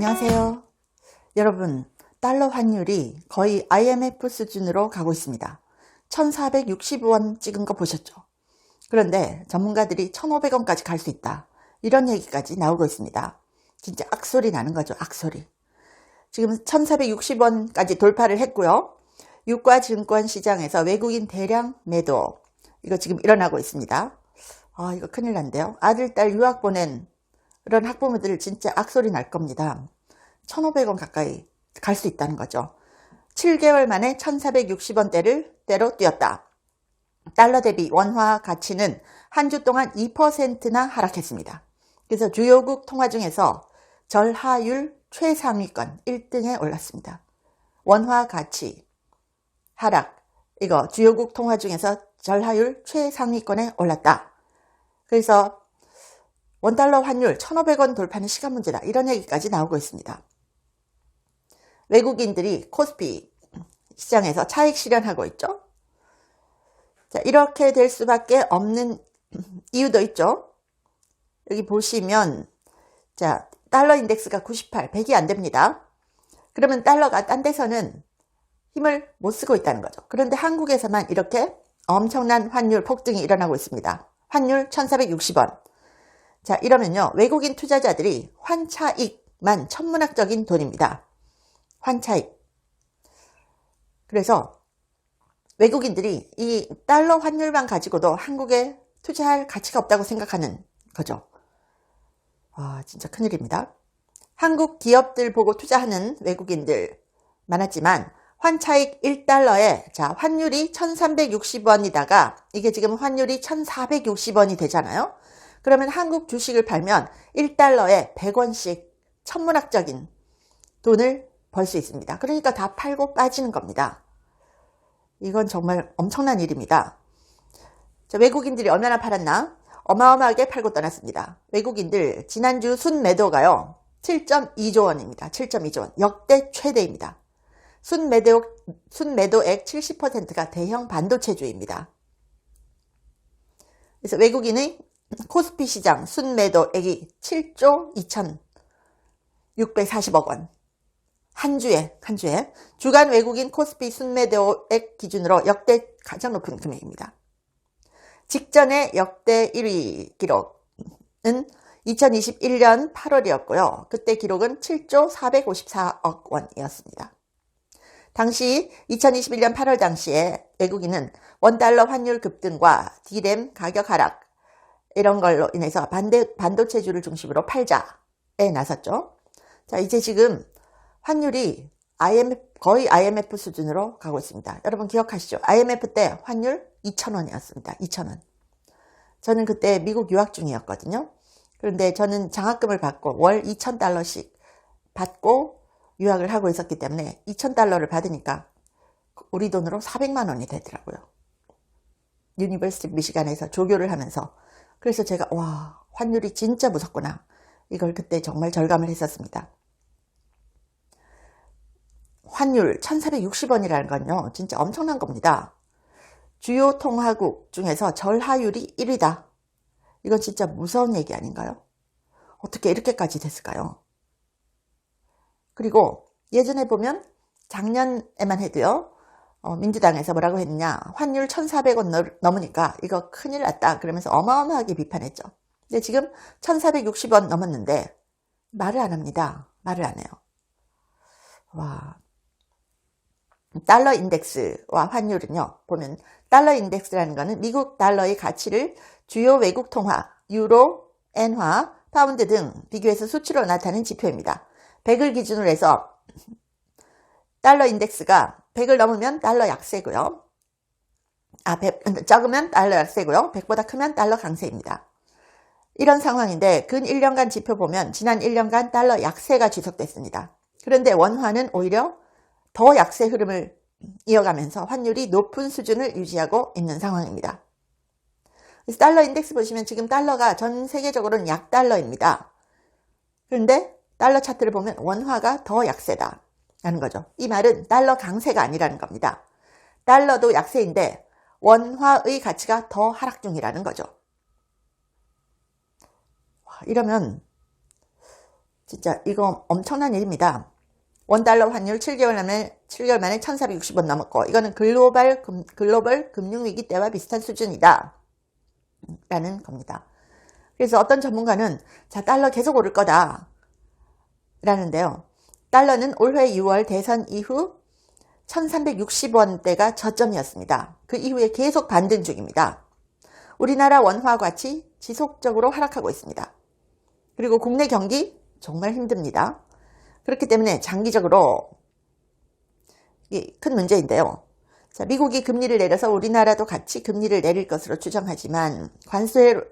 안녕하세요. 여러분, 달러 환율이 거의 IMF 수준으로 가고 있습니다. 1460원 찍은 거 보셨죠? 그런데 전문가들이 1500원까지 갈 수 있다, 이런 얘기까지 나오고 있습니다. 진짜 악소리 나는 거죠. 악소리. 지금 1460원까지 돌파를 했고요. 유가 증권 시장에서 외국인 대량 매도, 이거 지금 일어나고 있습니다. 이거 큰일 난데요. 아들, 딸 유학 보낸 그런 학부모들 진짜 악소리 날 겁니다. 1500원 가까이 갈 수 있다는 거죠. 7개월 만에 1460원대로 뛰었다. 달러 대비 원화 가치는 한 주 동안 2%나 하락했습니다. 그래서 주요국 통화 중에서 절하율 최상위권 1등에 올랐습니다. 원화 가치 하락, 이거 주요국 통화 중에서 절하율 최상위권에 올랐다. 그래서 원달러 환율 1500원 돌파는 시간 문제다, 이런 얘기까지 나오고 있습니다. 외국인들이 코스피 시장에서 차익 실현하고 있죠. 자, 이렇게 될 수밖에 없는 이유도 있죠. 여기 보시면, 자, 달러 인덱스가 98, 100이 안 됩니다. 그러면 달러가 딴 데서는 힘을 못 쓰고 있다는 거죠. 그런데 한국에서만 이렇게 엄청난 환율 폭등이 일어나고 있습니다. 환율 1460원. 자, 이러면요, 외국인 투자자들이 환차익만 천문학적인 돈입니다. 환차익. 그래서 외국인들이 이 달러 환율만 가지고도 한국에 투자할 가치가 없다고 생각하는 거죠. 진짜 큰일입니다. 한국 기업들 보고 투자하는 외국인들 많았지만 환차익 1달러에 자, 환율이 1360원이다가 이게 지금 환율이 1460원이 되잖아요. 그러면 한국 주식을 팔면 1달러에 100원씩 천문학적인 돈을 벌 수 있습니다. 그러니까 다 팔고 빠지는 겁니다. 이건 정말 엄청난 일입니다. 자, 외국인들이 얼마나 팔았나? 어마어마하게 팔고 떠났습니다. 외국인들 지난주 순매도가요 7.2조 원입니다. 7.2조 원. 역대 최대입니다. 순매도액 70%가 대형 반도체주입니다. 그래서 외국인의 코스피 시장 순매도액이 7조 2640억 원. 한 주에 주간 외국인 코스피 순매도액 기준으로 역대 가장 높은 금액입니다. 직전의 역대 1위 기록은 2021년 8월이었고요. 그때 기록은 7조 454억 원이었습니다. 당시 2021년 8월 당시에 외국인은 원달러 환율 급등과 D램 가격 하락, 이런 걸로 인해서 반도체주를 중심으로 팔자에 나섰죠. 자, 이제 지금 환율이 거의 IMF 수준으로 가고 있습니다. 여러분 기억하시죠? IMF 때 환율 2,000원이었습니다. 2,000원. 저는 그때 미국 유학 중이었거든요. 그런데 저는 장학금을 받고 월 2,000달러씩 받고 유학을 하고 있었기 때문에 2,000달러를 받으니까 우리 돈으로 400만 원이 되더라고요. 유니버시티 미시간에서 조교를 하면서. 그래서 제가 와, 환율이 진짜 무섭구나, 이걸 그때 정말 절감을 했었습니다. 환율 1460원이라는 건요 진짜 엄청난 겁니다. 주요 통화국 중에서 절하율이 1위다. 이건 진짜 무서운 얘기 아닌가요? 어떻게 이렇게까지 됐을까요? 그리고 예전에 보면 작년에만 해도요, 민주당에서 뭐라고 했느냐, 환율 1400원 넘으니까 이거 큰일 났다 그러면서 어마어마하게 비판했죠. 근데 지금 1460원 넘었는데 말을 안 합니다. 말을 안 해요. 와, 달러 인덱스와 환율은요, 보면 달러 인덱스라는 거는 미국 달러의 가치를 주요 외국 통화, 유로, 엔화, 파운드 등 비교해서 수치로 나타낸 지표입니다. 100을 기준으로 해서 달러 인덱스가 100을 넘으면 달러 약세고요. 100, 적으면 달러 약세고요. 100보다 크면 달러 강세입니다. 이런 상황인데 근 1년간 지표 보면 지난 1년간 달러 약세가 지속됐습니다. 그런데 원화는 오히려 더 약세 흐름을 이어가면서 환율이 높은 수준을 유지하고 있는 상황입니다. 그래서 달러 인덱스 보시면 지금 달러가 전 세계적으로는 약달러입니다. 그런데 달러 차트를 보면 원화가 더 약세다 라는 거죠. 이 말은 달러 강세가 아니라는 겁니다. 달러도 약세인데 원화의 가치가 더 하락 중이라는 거죠. 이러면 진짜 이거 엄청난 일입니다. 원달러 환율 7개월 만에 1460원 넘었고, 이거는 글로벌 금융위기 때와 비슷한 수준이다 라는 겁니다. 그래서 어떤 전문가는 자, 달러 계속 오를 거다 라는데요. 달러는 올해 6월 대선 이후 1360원대가 저점이었습니다. 그 이후에 계속 반등 중입니다. 우리나라 원화 가치 지속적으로 하락하고 있습니다. 그리고 국내 경기 정말 힘듭니다. 그렇기 때문에 장기적으로 이게 큰 문제인데요. 자, 미국이 금리를 내려서 우리나라도 같이 금리를 내릴 것으로 추정하지만 관세로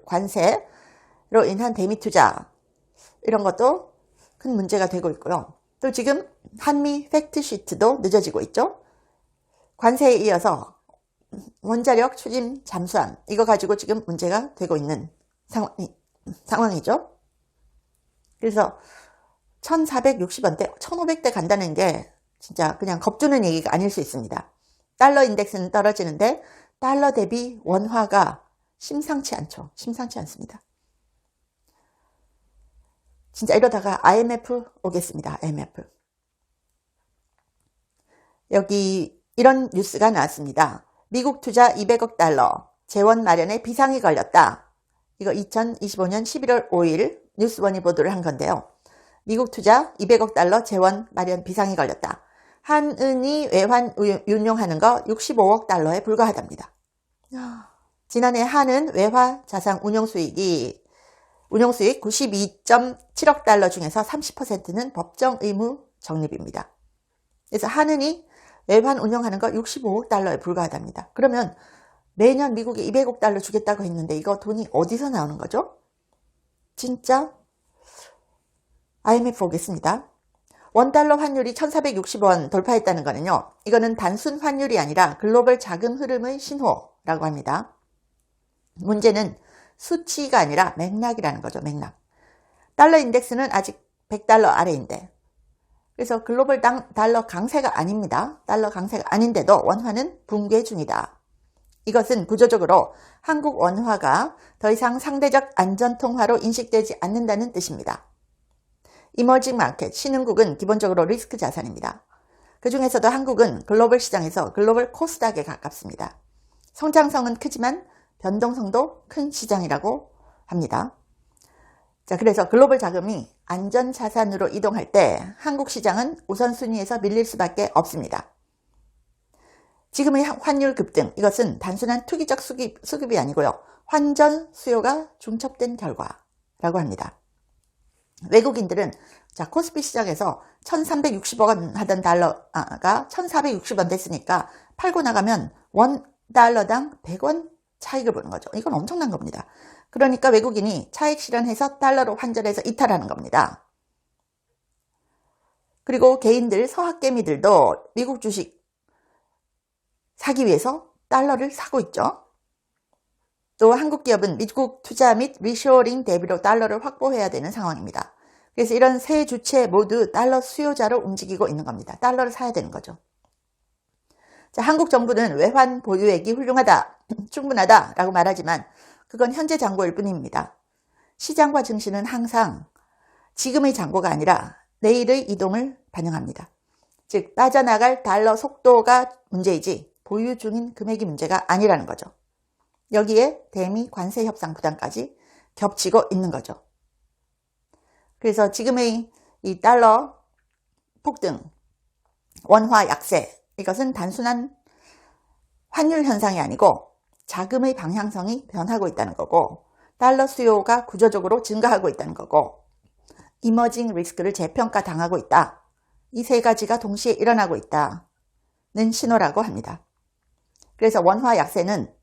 인한 대미 투자 이런 것도 큰 문제가 되고 있고요. 또 지금 한미 팩트시트도 늦어지고 있죠. 관세에 이어서 원자력 추진 잠수함 이거 가지고 지금 문제가 되고 있는 상황이죠. 그래서 1460원대, 1500대 간다는 게 진짜 그냥 겁주는 얘기가 아닐 수 있습니다. 달러 인덱스는 떨어지는데 달러 대비 원화가 심상치 않죠. 심상치 않습니다. 진짜 이러다가 IMF 오겠습니다. IMF. 여기 이런 뉴스가 나왔습니다. 미국 투자 200억 달러, 재원 마련에 비상이 걸렸다. 이거 2025년 11월 5일 뉴스원이 보도를 한 건데요. 미국 투자 200억 달러 재원 마련 비상이 걸렸다. 한은이 외환 운용하는 거 65억 달러에 불과하답니다. 지난해 한은 외화 자산 운용수익 92.7억 달러 중에서 30%는 법정 의무 적립입니다. 그래서 한은이 외환 운영하는 거 65억 달러에 불과하답니다. 그러면 매년 미국에 200억 달러 주겠다고 했는데 이거 돈이 어디서 나오는 거죠? 진짜 IMF 오겠습니다. 원달러 환율이 1460원 돌파했다는 거는요. 이거는 단순 환율이 아니라 글로벌 자금 흐름의 신호라고 합니다. 문제는 수치가 아니라 맥락이라는 거죠. 맥락. 달러 인덱스는 아직 100달러 아래인데 그래서 글로벌 달러 강세가 아닙니다. 달러 강세가 아닌데도 원화는 붕괴 중이다. 이것은 구조적으로 한국 원화가 더 이상 상대적 안전통화로 인식되지 않는다는 뜻입니다. 이머징 마켓, 신흥국은 기본적으로 리스크 자산입니다. 그 중에서도 한국은 글로벌 시장에서 글로벌 코스닥에 가깝습니다. 성장성은 크지만 변동성도 큰 시장이라고 합니다. 자, 그래서 글로벌 자금이 안전자산으로 이동할 때 한국 시장은 우선순위에서 밀릴 수밖에 없습니다. 지금의 환율 급등, 이것은 단순한 투기적 수급이 아니고요. 환전 수요가 중첩된 결과라고 합니다. 외국인들은 자, 코스피 시장에서 1360원 하던 달러가 1460원 됐으니까 팔고 나가면 원 달러당 100원 차익을 보는 거죠. 이건 엄청난 겁니다. 그러니까 외국인이 차익 실현해서 달러로 환전해서 이탈하는 겁니다. 그리고 개인들, 서학개미들도 미국 주식 사기 위해서 달러를 사고 있죠. 또 한국 기업은 미국 투자 및 리쇼어링 대비로 달러를 확보해야 되는 상황입니다. 그래서 이런 세 주체 모두 달러 수요자로 움직이고 있는 겁니다. 달러를 사야 되는 거죠. 자, 한국 정부는 외환 보유액이 훌륭하다, 충분하다라고 말하지만 그건 현재 잔고일 뿐입니다. 시장과 증시는 항상 지금의 잔고가 아니라 내일의 이동을 반영합니다. 즉 빠져나갈 달러 속도가 문제이지 보유 중인 금액이 문제가 아니라는 거죠. 여기에 대미 관세 협상 부담까지 겹치고 있는 거죠. 그래서 지금의 이 달러 폭등, 원화 약세, 이것은 단순한 환율 현상이 아니고 자금의 방향성이 변하고 있다는 거고 달러 수요가 구조적으로 증가하고 있다는 거고 이머징 리스크를 재평가 당하고 있다. 이 세 가지가 동시에 일어나고 있다는 신호라고 합니다. 그래서 원화 약세는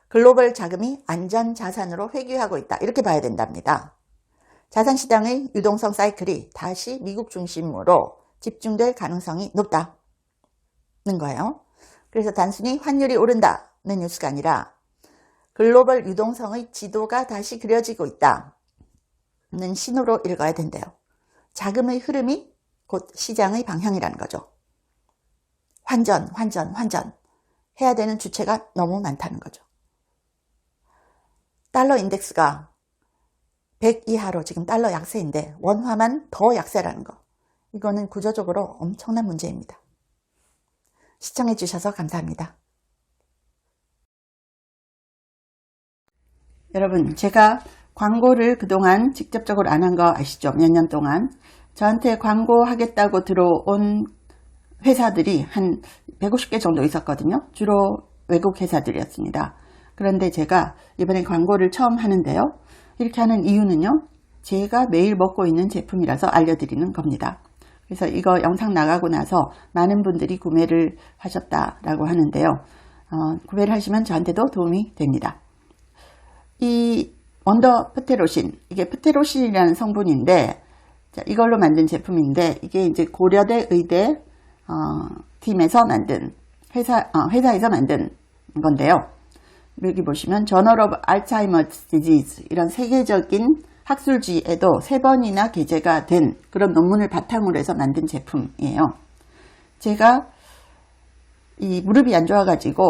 글로벌 자금이 안전자산으로 회귀하고 있다. 이렇게 봐야 된답니다. 자산시장의 유동성 사이클이 다시 미국 중심으로 집중될 가능성이 높다는 거예요. 그래서 단순히 환율이 오른다는 뉴스가 아니라 글로벌 유동성의 지도가 다시 그려지고 있다는 신호로 읽어야 된대요. 자금의 흐름이 곧 시장의 방향이라는 거죠. 환전 해야 되는 주체가 너무 많다는 거죠. 달러 인덱스가 100 이하로 지금 달러 약세인데 원화만 더 약세라는 거. 이거는 구조적으로 엄청난 문제입니다. 시청해 주셔서 감사합니다. 여러분, 제가 광고를 그동안 직접적으로 안 한 거 아시죠? 몇 년 동안. 저한테 광고하겠다고 들어온 회사들이 한 150개 정도 있었거든요. 주로 외국 회사들이었습니다. 그런데 제가 이번에 광고를 처음 하는데요. 이렇게 하는 이유는요. 제가 매일 먹고 있는 제품이라서 알려드리는 겁니다. 그래서 이거 영상 나가고 나서 많은 분들이 구매를 하셨다라고 하는데요. 구매를 하시면 저한테도 도움이 됩니다. 이 원더 프테로신, 이게 프테로신이라는 성분인데, 자, 이걸로 만든 제품인데, 이게 이제 고려대 의대 팀에서 만든 회사에서 만든 건데요. 여기 보시면 저널 오브 알츠하이머스 디지즈 이런 세계적인 학술지에도 3번이나 게재가 된 그런 논문을 바탕으로 해서 만든 제품이에요. 제가 이 무릎이 안 좋아가지고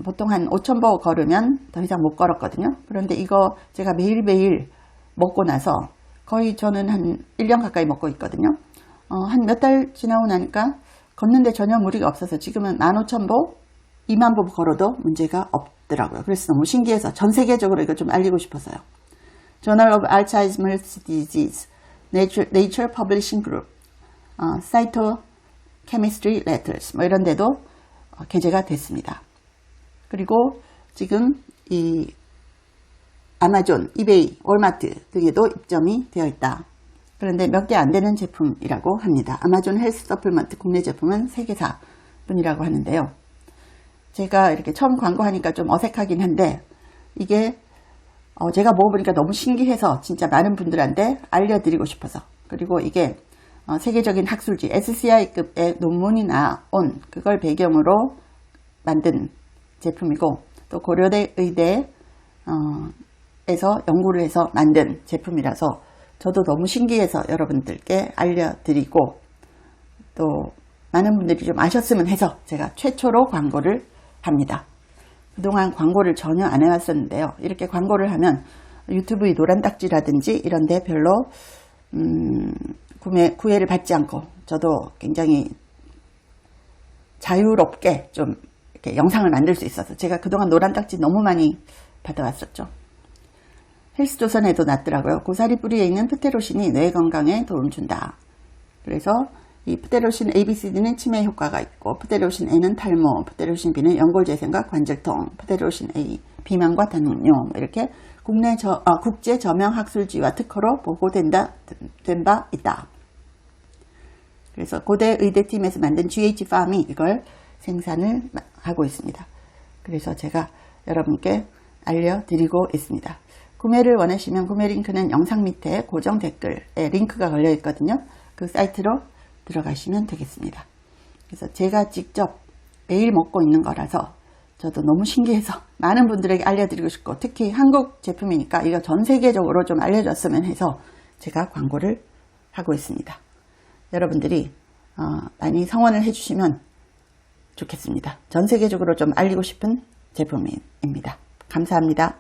보통 한 5,000보 걸으면 더 이상 못 걸었거든요. 그런데 이거 제가 매일매일 먹고 나서 거의 저는 한 1년 가까이 먹고 있거든요. 한 몇 달 지나고 나니까 걷는데 전혀 무리가 없어서 지금은 15,000보, 20,000보 걸어도 문제가 없더라고요. 그래서 너무 신기해서 전 세계적으로 이거 좀 알리고 싶어서요. Journal of Alzheimer's Disease, Nature Publishing Group, Cytochemistry Letters 뭐 이런 데도 게재가 됐습니다. 그리고 지금 이 아마존, 이베이, 월마트 등에도 입점이 되어 있다. 그런데 몇 개 안 되는 제품이라고 합니다. 아마존 헬스 서플먼트 국내 제품은 3개사 뿐이라고 하는데요. 제가 이렇게 처음 광고하니까 좀 어색하긴 한데 이게 제가 먹어보니까 너무 신기해서 진짜 많은 분들한테 알려드리고 싶어서, 그리고 이게 세계적인 학술지 SCI급의 논문이 나온 그걸 배경으로 만든 제품이고, 또 고려대 의대에서 연구를 해서 만든 제품이라서 저도 너무 신기해서 여러분들께 알려드리고, 또 많은 분들이 좀 아셨으면 해서 제가 최초로 광고를 합니다. 그동안 광고를 전혀 안 해왔었는데요. 이렇게 광고를 하면 유튜브의 노란 딱지라든지 이런 데 별로 구애를 받지 않고 저도 굉장히 자유롭게 좀 이렇게 영상을 만들 수 있어서 제가 그동안 노란 딱지 너무 많이 받아왔었죠. 헬스조선에도 났더라고요. 고사리 뿌리에 있는 프테로신이 뇌 건강에 도움 준다. 그래서 이 프테로신 ABCD는 치매 효과가 있고, 프테로신 A는 탈모, 프테로신 B는 연골재생과 관절통, 프테로신 A 비만과 당뇨, 이렇게 국제 저명 학술지와 특허로 보고된 바 있다. 그래서 고대 의대팀에서 만든 GH팜이 이걸 생산을 하고 있습니다. 그래서 제가 여러분께 알려드리고 있습니다. 구매를 원하시면 구매 링크는 영상 밑에 고정 댓글에 링크가 걸려 있거든요. 그 사이트로 들어가시면 되겠습니다. 그래서 제가 직접 매일 먹고 있는 거라서 저도 너무 신기해서 많은 분들에게 알려드리고 싶고, 특히 한국 제품이니까 이거 전 세계적으로 좀 알려줬으면 해서 제가 광고를 하고 있습니다. 여러분들이 많이 성원을 해주시면 좋겠습니다. 전 세계적으로 좀 알리고 싶은 제품입니다. 감사합니다.